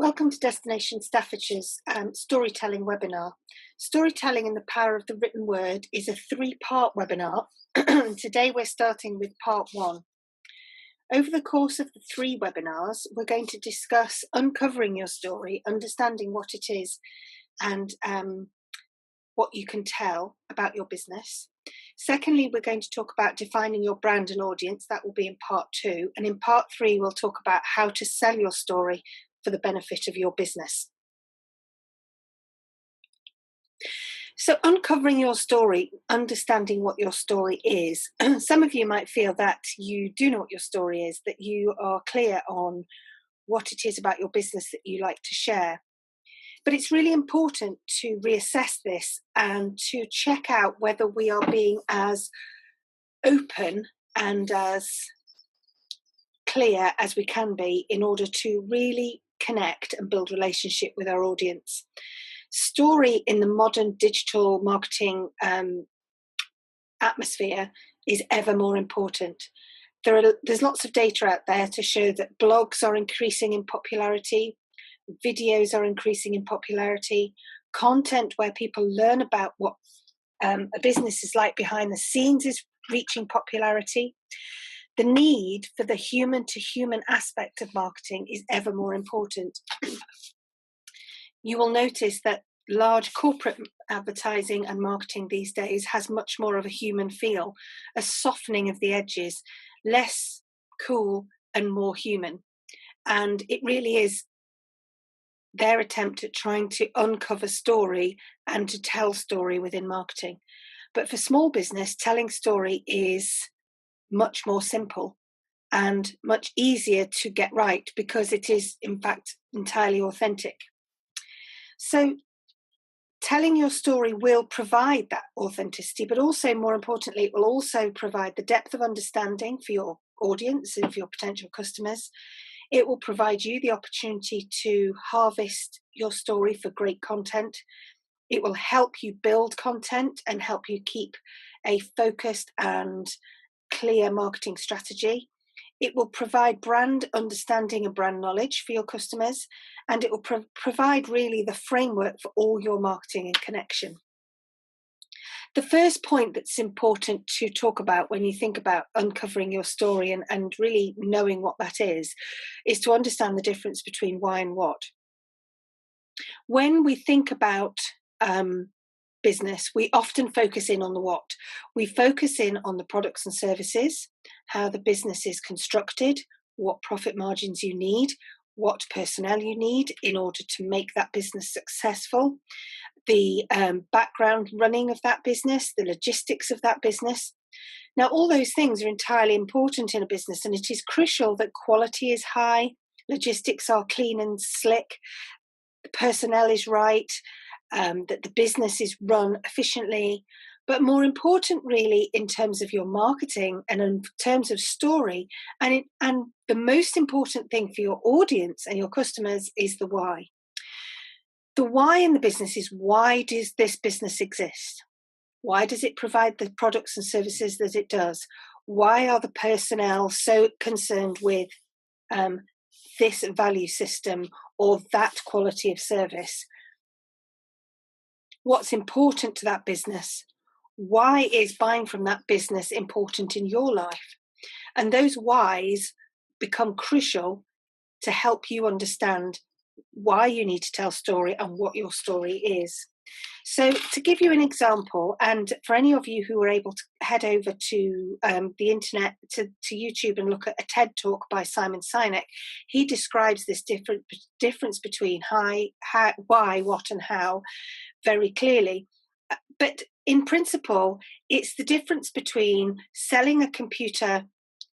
Welcome to Destination Staffordshire's storytelling webinar. Storytelling and the Power of the Written Word is a three-part webinar. Today we're starting with part one. Over the course of the three webinars, we're going to discuss uncovering your story, understanding what it is and what you can tell about your business. Secondly, we're going to talk about defining your brand and audience. That will be in part two. And in part three, we'll talk about how to sell your story for the benefit of your business. So uncovering your story, understanding what your story is. Some of you might feel that you do know what your story is, that you are clear on what it is about your business that you like to share. But it's really important to reassess this and to check out whether we are being as open and as clear as we can be in order to really connect and build relationship with our audience. Story in the modern digital marketing atmosphere is ever more important. There's lots of data out there to show that blogs are increasing in popularity, videos are increasing in popularity, content where people learn about what a business is like behind the scenes is reaching popularity. The need for the human-to-human aspect of marketing is ever more important. You will notice that large corporate advertising and marketing these days has much more of a human feel, a softening of the edges, less cool and more human. And it really is their attempt at trying to uncover story and to tell story within marketing. But for small business, telling story is much more simple and much easier to get right because it is, in fact, entirely authentic. So telling your story will provide that authenticity, but also, more importantly, it will also provide the depth of understanding for your audience and for your potential customers. It will provide you the opportunity to harvest your story for great content. It will help you build content and help you keep a focused and clear marketing strategy. It will provide brand understanding and brand knowledge for your customers, and it will provide really the framework for all your marketing and connection. The first point that's important to talk about when you think about uncovering your story and really knowing what that is to understand the difference between why and what. When we think about business, we often focus in on the what. We focus in on the products and services, how the business is constructed, what profit margins you need, what personnel you need in order to make that business successful, the background running of that business, the logistics of that business. Now, all those things are entirely important in a business, and it is crucial that quality is high, logistics are clean and slick, the personnel is right, that the business is run efficiently. But more important, really, in terms of your marketing and in terms of story, and the most important thing for your audience and your customers is the why. The why in the business is, why does this business exist? Why does it provide the products and services that it does? Why are the personnel so concerned with this value system or that quality of service? What's important to that business? Why is buying from that business important in your life? And those whys become crucial to help you understand why you need to tell story and what your story is. So to give you an example, and for any of you who are able to head over to the internet, to YouTube and look at a TED Talk by Simon Sinek, he describes this difference between why, what and how very clearly. But in principle, it's the difference between selling a computer,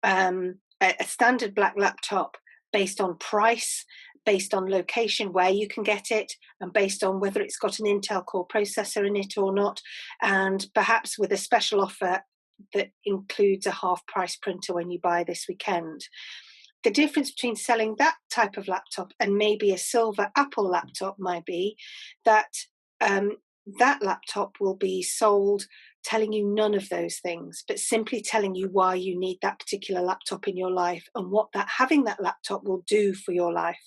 a standard black laptop based on price, based on location where you can get it, and based on whether it's got an Intel Core processor in it or not, and perhaps with a special offer that includes a half-price printer when you buy this weekend. The difference between selling that type of laptop and maybe a silver Apple laptop might be that that laptop will be sold telling you none of those things, but simply telling you why you need that particular laptop in your life and what having that laptop will do for your life.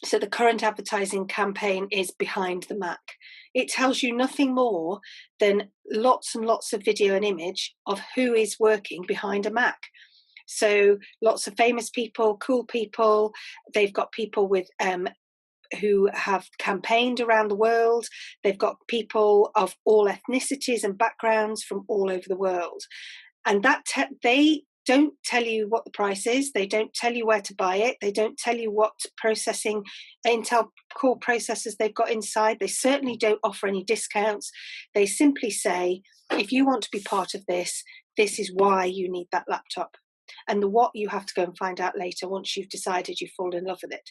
So the current advertising campaign is behind the Mac. It tells you nothing more than lots and lots of video and image of who is working behind a Mac. So lots of famous people, cool people. They've got people with who have campaigned around the world. They've got people of all ethnicities and backgrounds from all over the world. And that they don't tell you what the price is. They don't tell you where to buy it. They don't tell you what processing, Intel core processors they've got inside. They certainly don't offer any discounts. They simply say, if you want to be part of this, this is why you need that laptop. And the what you have to go and find out later once you've decided you fall in love with it.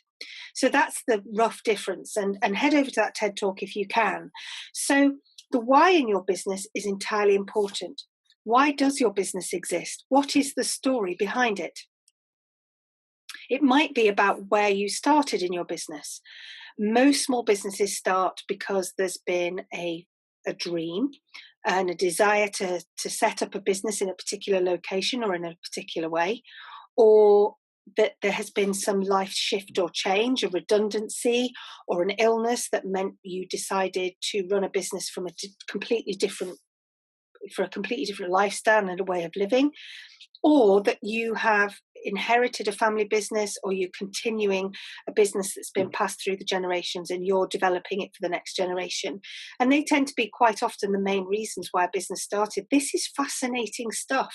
So that's the rough difference. And head over to that TED Talk if you can. So the why in your business is entirely important. Why does your business exist? What is the story behind it? It might be about where you started in your business. Most small businesses start because there's been a dream and a desire to set up a business in a particular location or in a particular way, or that there has been some life shift or change, a redundancy or an illness that meant you decided to run a business from a completely different lifestyle and a way of living, or that you have inherited a family business, or you're continuing a business that's been passed through the generations and you're developing it for the next generation. And they tend to be quite often the main reasons why a business started. This is fascinating stuff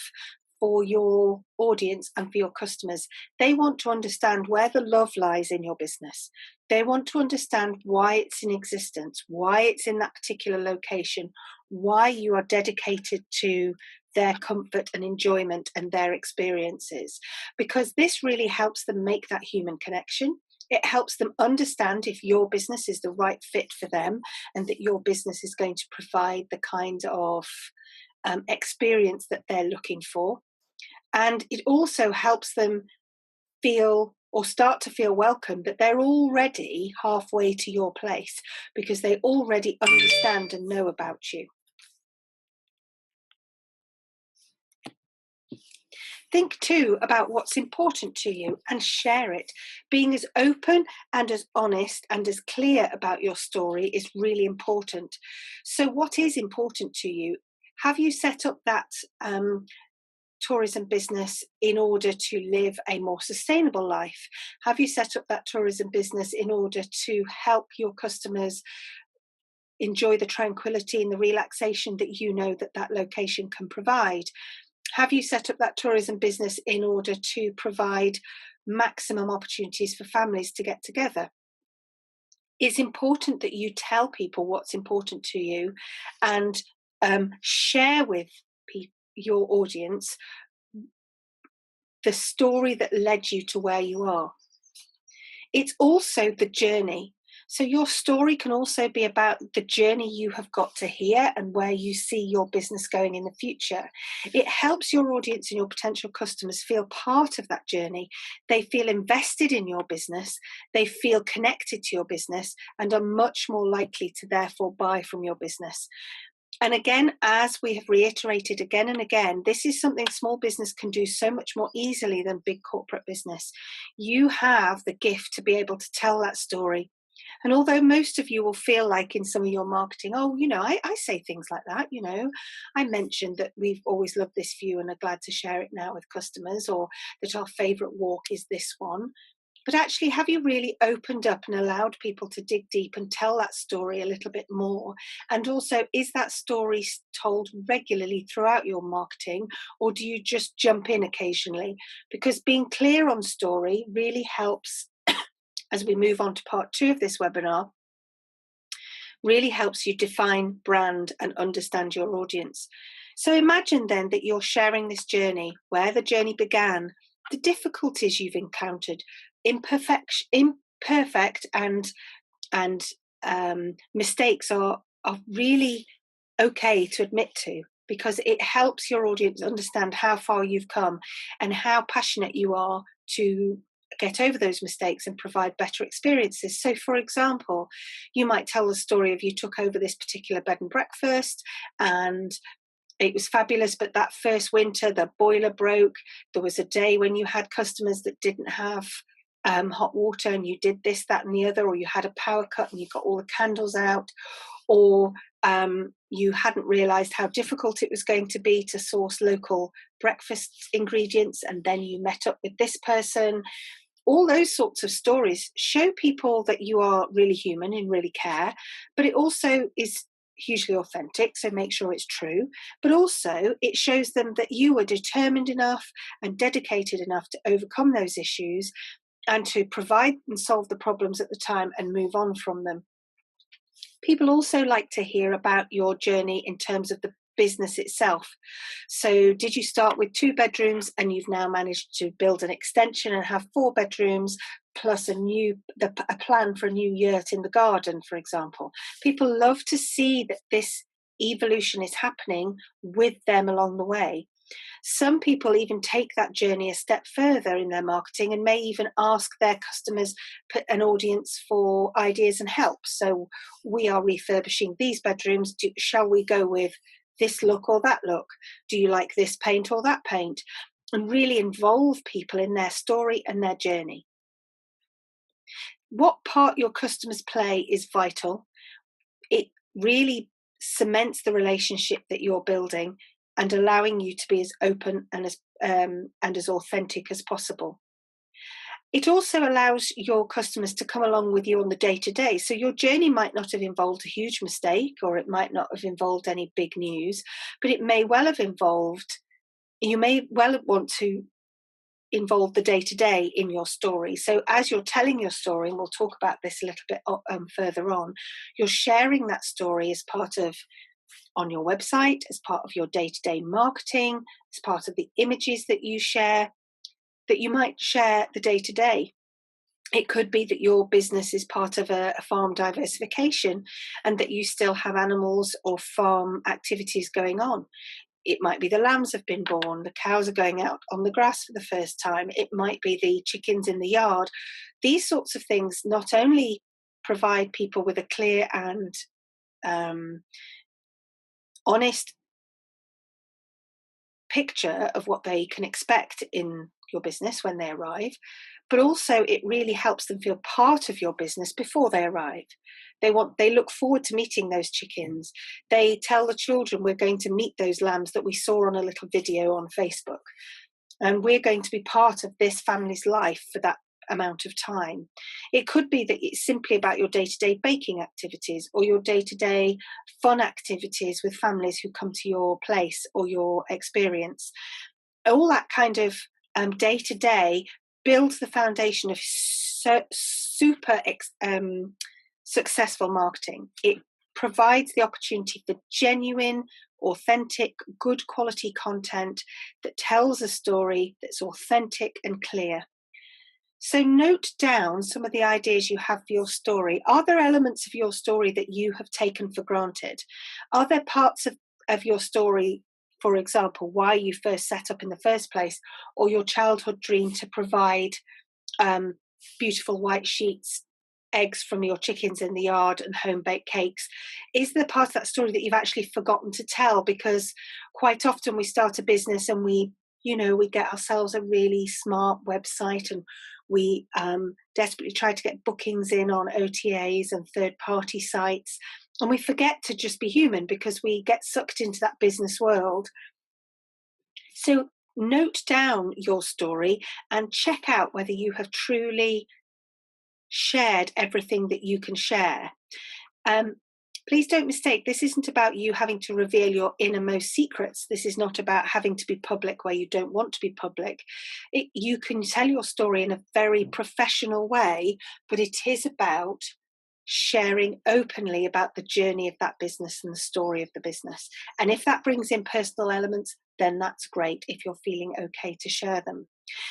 for your audience and for your customers. They want to understand where the love lies in your business. They want to understand why it's in existence, why it's in that particular location, why you are dedicated to their comfort and enjoyment and their experiences, because this really helps them make that human connection. It helps them understand if your business is the right fit for them and that your business is going to provide the kind of experience that they're looking for. And it also helps them feel or start to feel welcome, that they're already halfway to your place because they already understand and know about you. Think too about what's important to you and share it. Being as open and as honest and as clear about your story is really important. So what is important to you? Have you set up that tourism business in order to live a more sustainable life? Have you set up that tourism business in order to help your customers enjoy the tranquility and the relaxation that you know that that location can provide? Have you set up that tourism business in order to provide maximum opportunities for families to get together? It's important that you tell people what's important to you and share with your audience the story that led you to where you are. It's also the journey. So your story can also be about the journey you have got to here and where you see your business going in the future. It helps your audience and your potential customers feel part of that journey. They feel invested in your business. They feel connected to your business and are much more likely to therefore buy from your business. And again, as we have reiterated again and again, this is something small business can do so much more easily than big corporate business. You have the gift to be able to tell that story. And although most of you will feel like in some of your marketing, oh, I say things like that, I mentioned that we've always loved this view and are glad to share it now with customers, or that our favourite walk is this one. But actually, have you really opened up and allowed people to dig deep and tell that story a little bit more? And also, is that story told regularly throughout your marketing, or do you just jump in occasionally? Because being clear on story really helps, as we move on to part 2 of this webinar, really helps you define brand and understand your audience. So imagine then that you're sharing this journey, where the journey began, the difficulties you've encountered, imperfect and mistakes are really okay to admit to, because it helps your audience understand how far you've come and how passionate you are to get over those mistakes and provide better experiences. So for example, you might tell the story of you took over this particular bed and breakfast and it was fabulous, but that first winter the boiler broke. There was a day when you had customers that didn't have hot water and you did this, that, and the other, or you had a power cut and you got all the candles out, or you hadn't realised how difficult it was going to be to source local breakfast ingredients, and then you met up with this person. All those sorts of stories show people that you are really human and really care, but it also is hugely authentic, so make sure it's true. But also it shows them that you were determined enough and dedicated enough to overcome those issues and to provide and solve the problems at the time and move on from them. People also like to hear about your journey in terms of the business itself. So did you start with 2 bedrooms and you've now managed to build an extension and have 4 bedrooms plus a plan for a new yurt in the garden, for example? People love to see that this evolution is happening with them along the way. Some people even take that journey a step further in their marketing and may even ask their customers, an audience, for ideas and help. So we are refurbishing these bedrooms. Shall we go with this look or that look? Do you like this paint or that paint? And really involve people in their story and their journey. What part your customers play is vital. It really cements the relationship that you're building and allowing you to be as open and as authentic as possible. It also allows your customers to come along with you on the day-to-day. So your journey might not have involved a huge mistake, or it might not have involved any big news, but it may well have involved, you may well want to involve the day-to-day in your story. So as you're telling your story, and we'll talk about this a little bit further on, you're sharing that story as part of on your website, as part of your day-to-day marketing, as part of the images that you share, that you might share the day-to-day. It could be that your business is part of a farm diversification and that you still have animals or farm activities going on. It might be the lambs have been born, the cows are going out on the grass for the first time. It might be the chickens in the yard. These sorts of things not only provide people with a clear and honest picture of what they can expect in your business when they arrive, but also it really helps them feel part of your business before they arrive. They look forward to meeting those chickens. They tell the children, we're going to meet those lambs that we saw on a little video on Facebook, and we're going to be part of this family's life for that amount of time. It could be that it's simply about your day-to-day baking activities or your day-to-day fun activities with families who come to your place or your experience. All that kind of day-to-day builds the foundation of super successful marketing. It provides the opportunity for genuine, authentic, good quality content that tells a story that's authentic and clear. So note down some of the ideas you have for your story. Are there elements of your story that you have taken for granted? Are there parts of your story, for example, why you first set up in the first place, or your childhood dream to provide beautiful white sheets, eggs from your chickens in the yard, and home-baked cakes? Is there part of that story that you've actually forgotten to tell? Because quite often we start a business and we get ourselves a really smart website and we desperately try to get bookings in on OTAs and third-party sites, and we forget to just be human because we get sucked into that business world. So note down your story and check out whether you have truly shared everything that you can share. Please don't mistake, this isn't about you having to reveal your innermost secrets. This is not about having to be public where you don't want to be public. You can tell your story in a very professional way, but it is about sharing openly about the journey of that business and the story of the business. And if that brings in personal elements, then that's great if you're feeling okay to share them.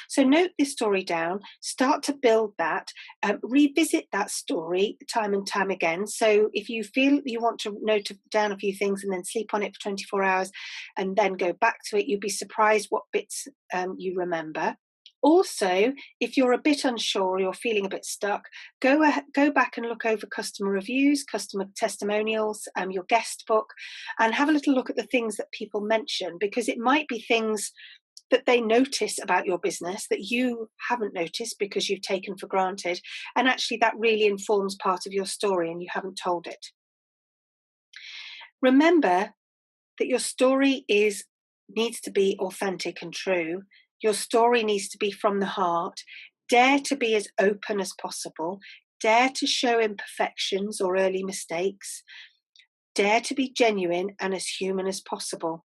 So note this story down, start to build that, revisit that story time and time again. So if you feel you want to note down a few things and then sleep on it for 24 hours and then go back to it, you'd be surprised what bits you remember. Also, if you're a bit unsure or you're feeling a bit stuck, go back and look over customer reviews, customer testimonials, your guest book, and have a little look at the things that people mention, because it might be things that they notice about your business that you haven't noticed because you've taken for granted. And actually, that really informs part of your story and you haven't told it. Remember that your story needs to be authentic and true. Your story needs to be from the heart. Dare to be as open as possible. Dare to show imperfections or early mistakes. Dare to be genuine and as human as possible.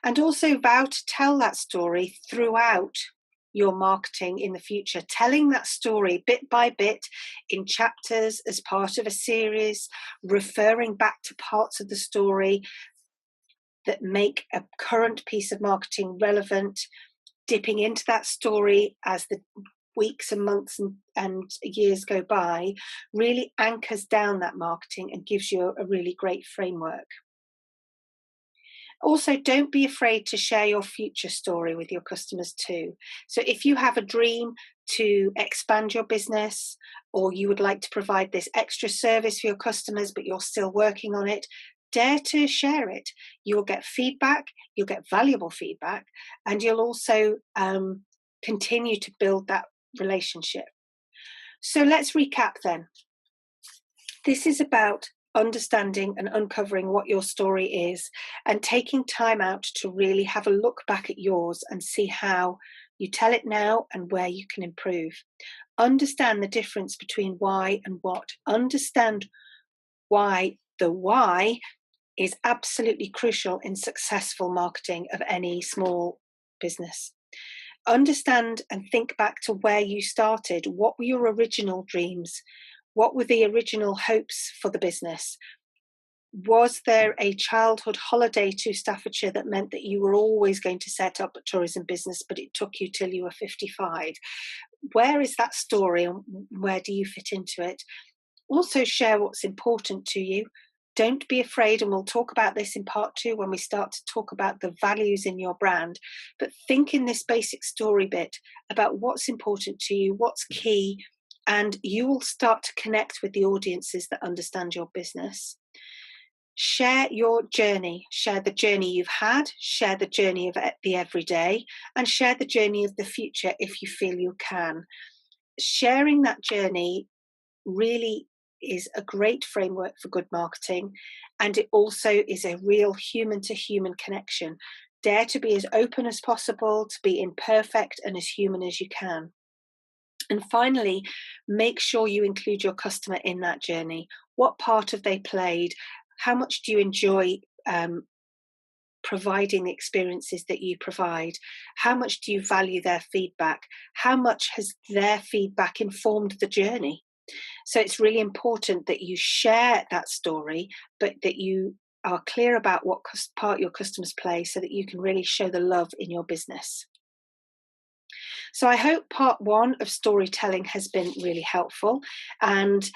And also vow to tell that story throughout your marketing in the future, telling that story bit by bit in chapters as part of a series, referring back to parts of the story that make a current piece of marketing relevant, dipping into that story as the weeks and months and years go by, really anchors down that marketing and gives you a really great framework. Also, don't be afraid to share your future story with your customers too. So if you have a dream to expand your business, or you would like to provide this extra service for your customers, but you're still working on it, dare to share it. You'll get feedback, you'll get valuable feedback, and you'll also continue to build that relationship. So let's recap then. This is about understanding and uncovering what your story is and taking time out to really have a look back at yours and see how you tell it now and where you can improve. Understand the difference between why and what. Understand why the why is absolutely crucial in successful marketing of any small business. Understand and think back to where you started. What were your original dreams? What were the original hopes for the business? Was there a childhood holiday to Staffordshire that meant that you were always going to set up a tourism business, but it took you till you were 55? Where is that story and where do you fit into it? Also share what's important to you. Don't be afraid, and we'll talk about this in part 2 when we start to talk about the values in your brand. But think in this basic story bit about what's important to you, what's key, and you will start to connect with the audiences that understand your business. Share your journey. Share the journey you've had, share the journey of the everyday, and share the journey of the future if you feel you can. Sharing that journey really is a great framework for good marketing, and it also is a real human-to-human connection. Dare to be as open as possible, to be imperfect and as human as you can. And finally, make sure you include your customer in that journey. What part have they played? How much do you enjoy providing the experiences that you provide? How much do you value their feedback? How much has their feedback informed the journey? So it's really important that you share that story, but that you are clear about what part your customers play so that you can really show the love in your business. So I hope part 1 of storytelling has been really helpful, and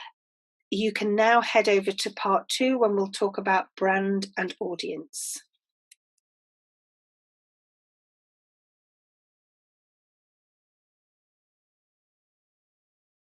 you can now head over to part 2 when we'll talk about brand and audience.